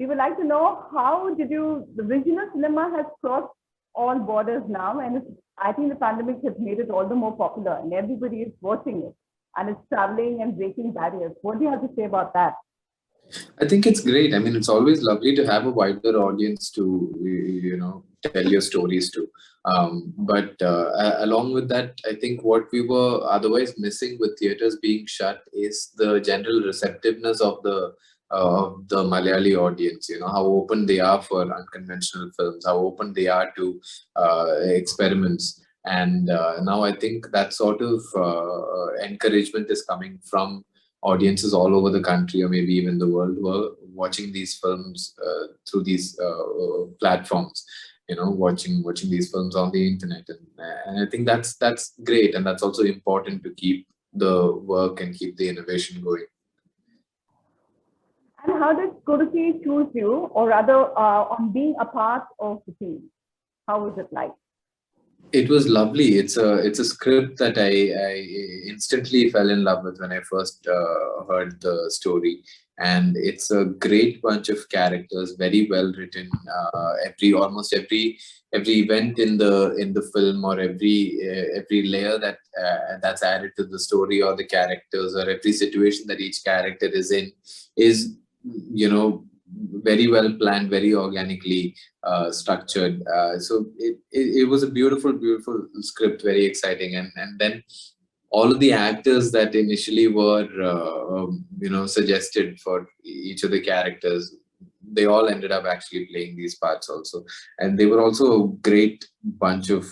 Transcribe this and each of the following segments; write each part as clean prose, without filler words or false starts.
would like to know how did you, the regional cinema has crossed all borders now, and I think the pandemic has made it all the more popular, and everybody is watching it, and it's traveling and breaking barriers. What do you have to say about that? I think it's great. I mean, it's always lovely to have a wider audience to, tell your stories to. But along with that, I think what we were otherwise missing with theaters being shut is the general receptiveness of the Malayali audience. You know how open they are for unconventional films, how open they are to experiments. And now I think that sort of encouragement is coming from audiences all over the country or maybe even the world who are watching these films through these platforms, watching these films on the internet. And I think that's great, and that's also important to keep the work and keep the innovation going. And how did Kuruti choose you, or rather, on being a part of the team? How was it like? It was lovely. It's a script that I instantly fell in love with when I first heard the story, and it's a great bunch of characters, very well written. Every event in the film, or every layer that's added to the story or the characters, or every situation that each character is in, is very well planned, very organically structured. So it was a beautiful script, very exciting, and then all of the actors that initially were suggested for each of the characters, they all ended up actually playing these parts also, and they were also a great bunch of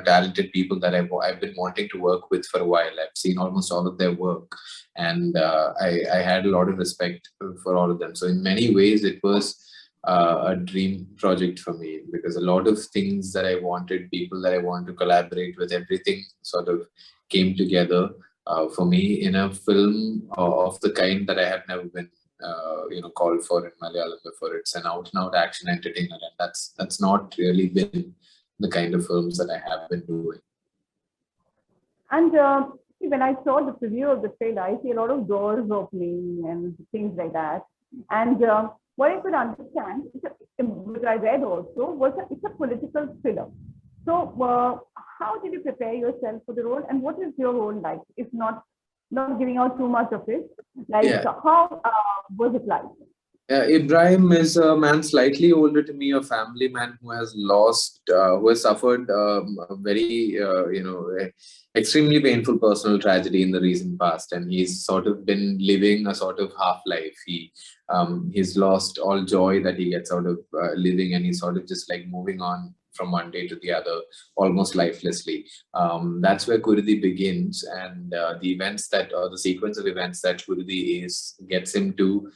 talented people that I've been wanting to work with for a while. I've seen almost all of their work, and I had a lot of respect for all of them. So in many ways it was a dream project for me, because a lot of things that I wanted, people that I wanted to collaborate with, everything sort of came together for me in a film of the kind that I have never been called for in Malayalam before. It's an out and out action entertainer, and that's not really been the kind of films that I have been doing. And when I saw the preview of the trailer, I see a lot of doors opening and things like that. And what I could understand, which I read also, was that it's a political thriller. So, how did you prepare yourself for the role, and what is your role like? If not giving out too much of it, like Yeah. how was it like? Ibrahim is a man slightly older to me, a family man who has suffered a very, extremely painful personal tragedy in the recent past, and he's sort of been living a sort of half life. He's lost all joy that he gets out of living, and he's sort of just like moving on from one day to the other, almost lifelessly. That's where Kuridi begins, and the sequence of events that Kuridi gets him to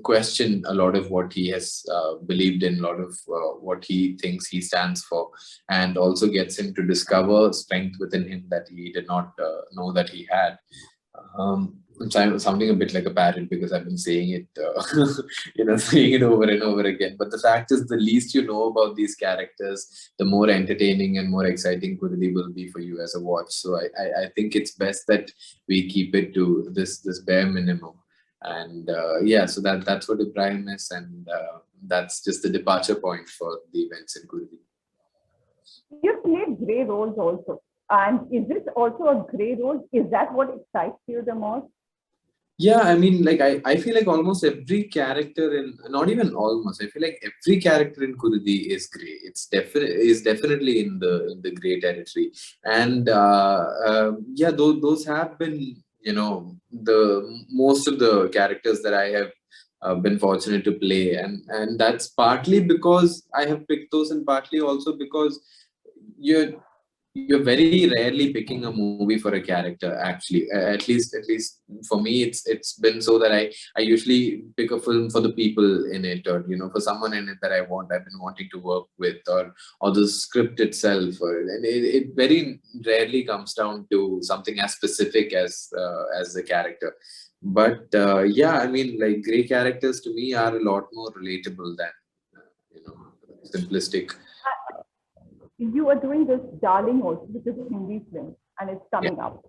question a lot of what he has believed in, a lot of what he thinks he stands for, and also gets him to discover strength within him that he did not know that he had. I'm sounding a bit like a parrot because I've been saying it, saying it over and over again. But the fact is, the least you know about these characters, the more entertaining and more exciting Kuridi will be for you as a watch. So I think it's best that we keep it to this bare minimum. And so that's what Ibrahim is, and that's just the departure point for the events in Kuridi. You've played grey roles also. And is this also a grey role? Is that what excites you the most? Yeah, I mean, like I feel like almost every character not even almost, I feel like every character in Kuridi is grey. Definitely in the grey territory, and those have been, the most of the characters that I have been fortunate to play, and that's partly because I have picked those, and partly also because you're you're very rarely picking a movie for a character, actually. At least for me, it's been so that I usually pick a film for the people in it, or for someone in it that I've been wanting to work with, or the script itself, and it very rarely comes down to something as specific as the character. But I mean, like, grey characters to me are a lot more relatable than simplistic. You are doing this Darling also, which is a Hindi film, and it's Yeah. coming up.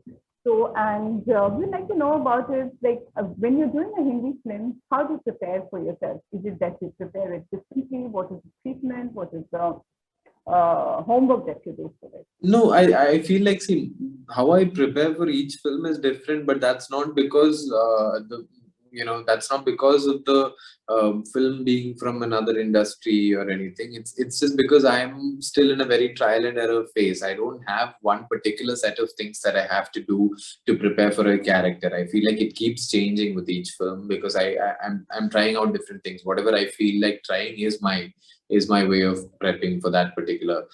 So, and we'd like to know about it. Like when you're doing a Hindi film, how do you prepare for yourself? Is it that you prepare it differently? What is the treatment? What is the homework that you do for it? No, I feel like, see, how I prepare for each film is different, but that's not because that's not because of the film being from another industry or anything. It's just because I'm still in a very trial and error phase. I don't have one particular set of things that I have to do to prepare for a character. I feel like it keeps changing with each film because I'm trying out different things. Whatever I feel like trying is my way of prepping for that particular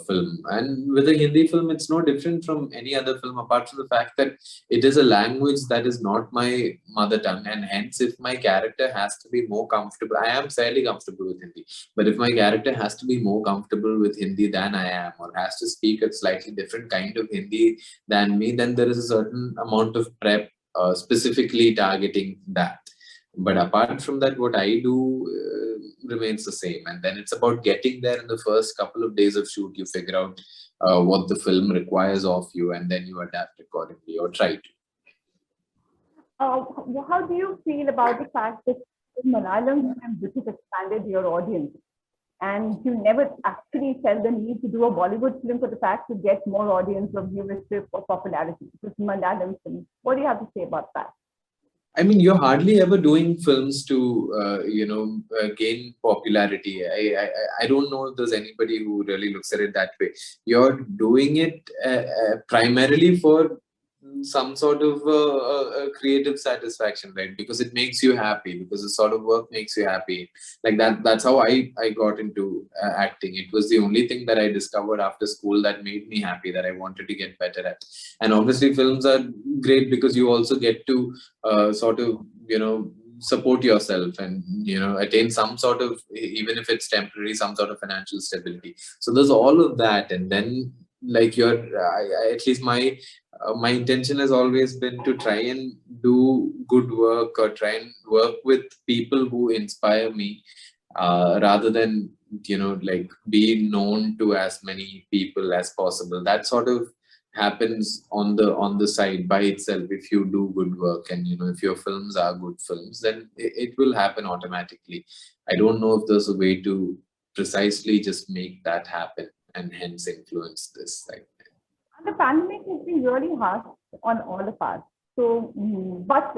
film. And with a Hindi film, it's no different from any other film, apart from the fact that it is a language that is not my mother tongue. And hence, if my character has to be more comfortable, I am fairly comfortable with Hindi. But if my character has to be more comfortable with Hindi than I am, or has to speak a slightly different kind of Hindi than me, then there is a certain amount of prep specifically targeting that. But apart from that, what I do remains the same. And then it's about getting there in the first couple of days of shoot. You figure out what the film requires of you, and then you adapt accordingly or try to. How do you feel about the fact that in Malayalam this has expanded your audience, and you never actually felt the need to do a Bollywood film for the fact to get more audience or viewership or popularity? It's Malayalam film. What do you have to say about that? I mean, you're hardly ever doing films to, gain popularity. I don't know if there's anybody who really looks at it that way. You're doing it primarily for some sort of creative satisfaction, right? Because it makes you happy, because the sort of work makes you happy. Like that's how I got into acting. It was the only thing that I discovered after school that made me happy, that I wanted to get better at. And obviously films are great because you also get to sort of support yourself and attain some sort of, even if it's temporary, some sort of financial stability. So there's all of that. And then, like, at least my intention has always been to try and do good work, or try and work with people who inspire me, rather than like be known to as many people as possible. That sort of happens on the side by itself. If you do good work, and if your films are good films, then it will happen automatically. I don't know if there's a way to precisely just make that happen and hence influence this, like. The pandemic has been really hard on all of us. So, but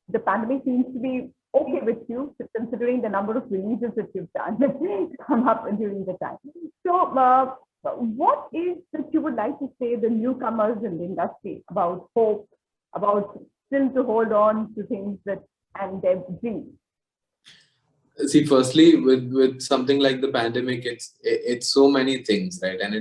the pandemic seems to be okay with you, considering the number of releases that you've done come up during the time. So, what is that you would like to say the newcomers in the industry about hope, about still to hold on to things that and their dreams? See, firstly, with something like the pandemic, it's so many things, right? And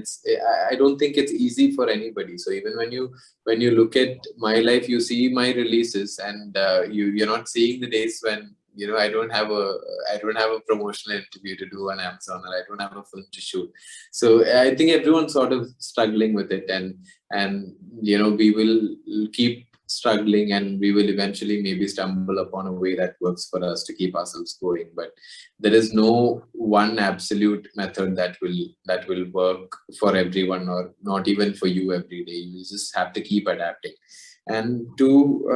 I don't think it's easy for anybody. So even when you look at my life, you see my releases, and you're not seeing the days when I don't have a promotional interview to do on Amazon, or I don't have a film to shoot. So I think everyone's sort of struggling with it, and we will keep struggling, and we will eventually maybe stumble upon a way that works for us to keep ourselves going. But there is no one absolute method that will work for everyone, or not even for you every day. You just have to keep adapting. And to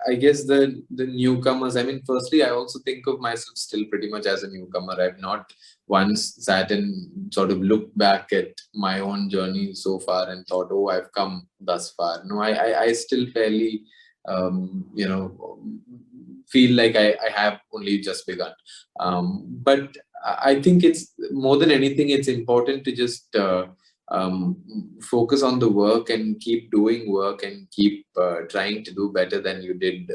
I guess the newcomers, I mean, firstly, I also think of myself still pretty much as a newcomer. I've not once sat and sort of looked back at my own journey so far and thought, oh, I've come thus far. No, I still fairly feel like I have only just begun. But I think it's more than anything, it's important to just focus on the work and keep doing work, and keep trying to do better than you did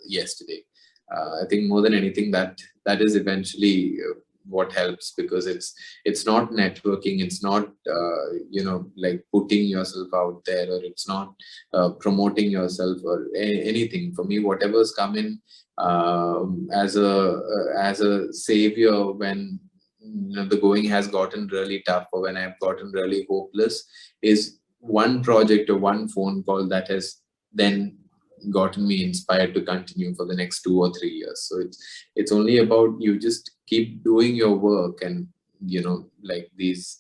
yesterday. I think more than anything, that is eventually what helps, because it's not networking, it's not like putting yourself out there, or it's not promoting yourself or anything. For me, whatever's come in as a savior when the going has gotten really tough, or when I've gotten really hopeless, is one project or one phone call that has then gotten me inspired to continue for the next 2 or 3 years. So it's only about you just keep doing your work, and like these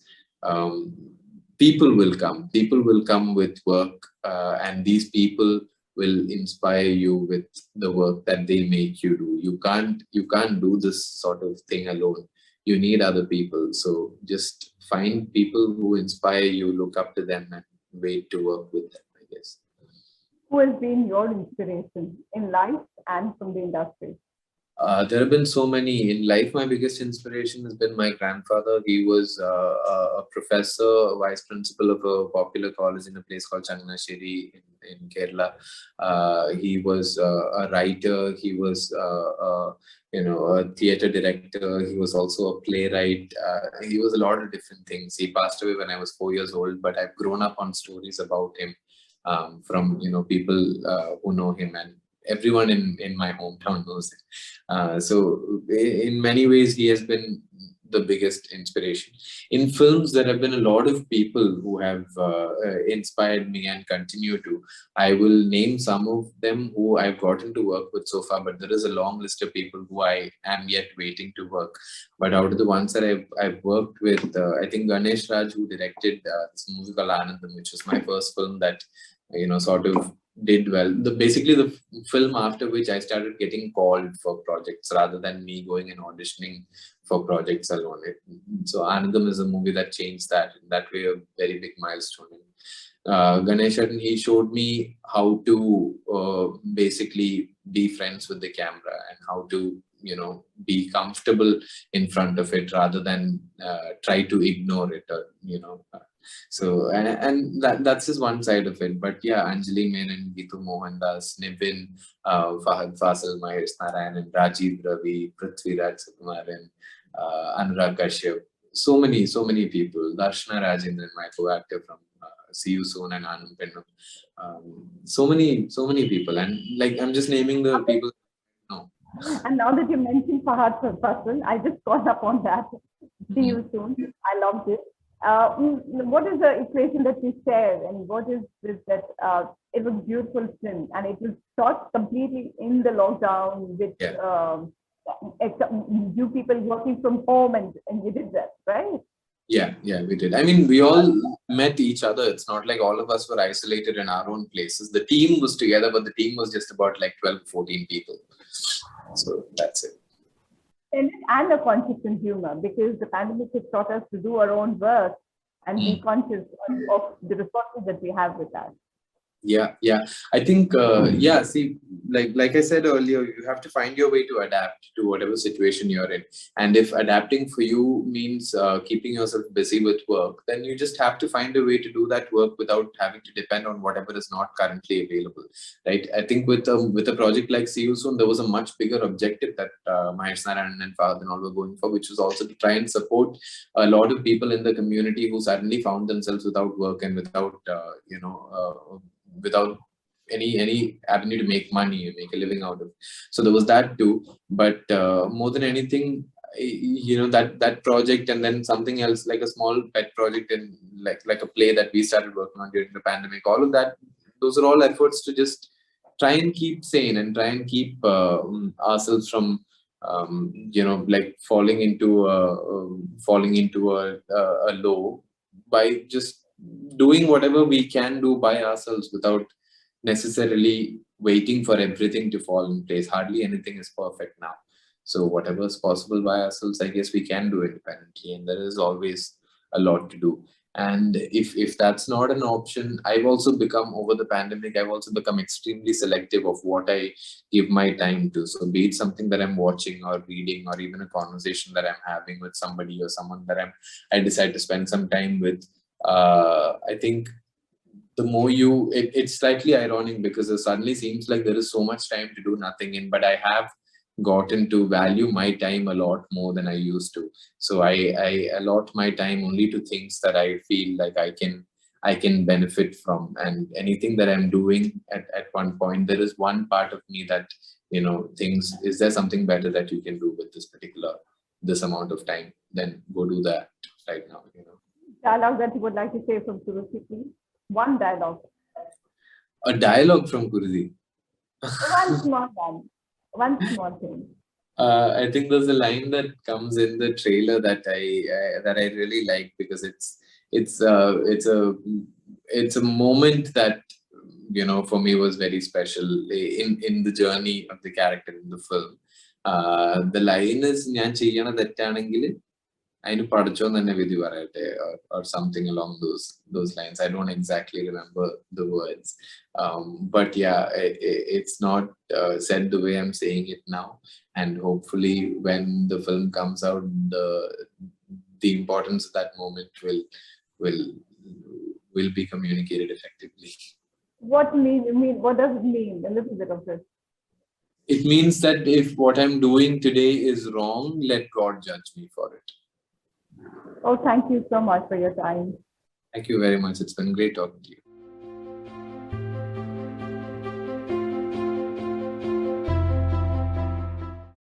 people will come with work and these people will inspire you with the work that they make you do. You can't do this sort of thing alone. You need other people. So just find people who inspire you, look up to them, and wait to work with them, I guess. Who has been your inspiration in life and from the industry? There have been so many in life. My biggest inspiration has been my grandfather. He was a professor, a vice principal of a popular college in a place called Changanasheri in Kerala. He was a writer. He was, a theater director. He was also a playwright. He was a lot of different things. He passed away when I was 4 years old, but I've grown up on stories about him from people who know him, and everyone in my hometown knows him. So in many ways, he has been the biggest inspiration. In films, there have been a lot of people who have inspired me and continue to. I will name some of them who I've gotten to work with so far, but there is a long list of people who I am yet waiting to work. But out of the ones that I've worked with, I think Ganesh Raj, who directed this movie called Anandam, which was my first film that sort of did well. Basically the film after which I started getting called for projects rather than me going and auditioning for projects alone. So Anandam is a movie that changed that. In that way, a very big milestone. Ganeshan, he showed me how to basically be friends with the camera and how to be comfortable in front of it rather than try to ignore it, or so and that's just one side of it. But yeah, Anjali Menon, Gitu Mohandas, Nibin, Fahad Fasal, Mahesh Narayan, and Rajiv Ravi, Prithviraj Sukumaran, Anurag Kashyap. So many people. Darshana Rajendran, my co-actor from See You Soon and Anand Pennam. So many people, and like I'm just naming the people. No. And now that you mentioned Fahad Fasal, I just caught up on that. See you soon. I loved it. What is the equation that you share, and what is this that it was beautiful film, and it was shot completely in the lockdown with you people working from home, and you did that, right? Yeah, we did. I mean, we all met each other. It's not like all of us were isolated in our own places. The team was together, but the team was just about like 12, 14 people. So that's it. And a conscious humor, because the pandemic has taught us to do our own work and be conscious of the resources that we have with us. Yeah. I think, see, like I said earlier, you have to find your way to adapt to whatever situation you're in. And if adapting for you means keeping yourself busy with work, then you just have to find a way to do that work without having to depend on whatever is not currently available, right? I think with a project like See You Soon, there was a much bigger objective that Mahesh Narayan and Fahad and all were going for, which was also to try and support a lot of people in the community who suddenly found themselves without work and without any avenue to make money and make a living out of. So there was that too. But more than anything, that project, and then something else like a small pet project and like a play that we started working on during the pandemic. All of that, those are all efforts to just try and keep sane and try and keep ourselves from falling into a low by just doing whatever we can do by ourselves without necessarily waiting for everything to fall in place. Hardly anything is perfect now. So whatever is possible by ourselves, I guess we can do independently, and there is always a lot to do. And if that's not an option, I've also become, over the pandemic, I've also become extremely selective of what I give my time to. So be it something that I'm watching or reading, or even a conversation that I'm having with somebody or someone that I decide to spend some time with. I think the more it's slightly ironic because it suddenly seems like there is so much time to do nothing in, but I have gotten to value my time a lot more than I used to. So I allot my time only to things that I feel like I can benefit from. And anything that I'm doing at one point, there is one part of me that thinks, is there something better that you can do with this amount of time? Then go do that right now. Dialogue that you would like to say from Kuruzi, please? One dialogue. A dialogue from Kuruzi. One small one. One small thing. I think there's a line that comes in the trailer that I really like, because it's a moment that for me was very special in the journey of the character in the film. The line is ഞാൻ ചെയ്യണ തെറ്റാണെങ്കിൽ അതിന് പഠിച്ചോൻ തന്നെ വിധി പറയട്ടെ, or something along those lines. I don't exactly remember the words, but yeah, it's not said the way I'm saying it now, and hopefully when the film comes out, the importance of that moment will be communicated effectively. What does it mean? A little bit of it. It means that if what I'm doing today is wrong, let God judge me for it. Oh, thank you so much for your time. Thank you very much. It's been great talking to you.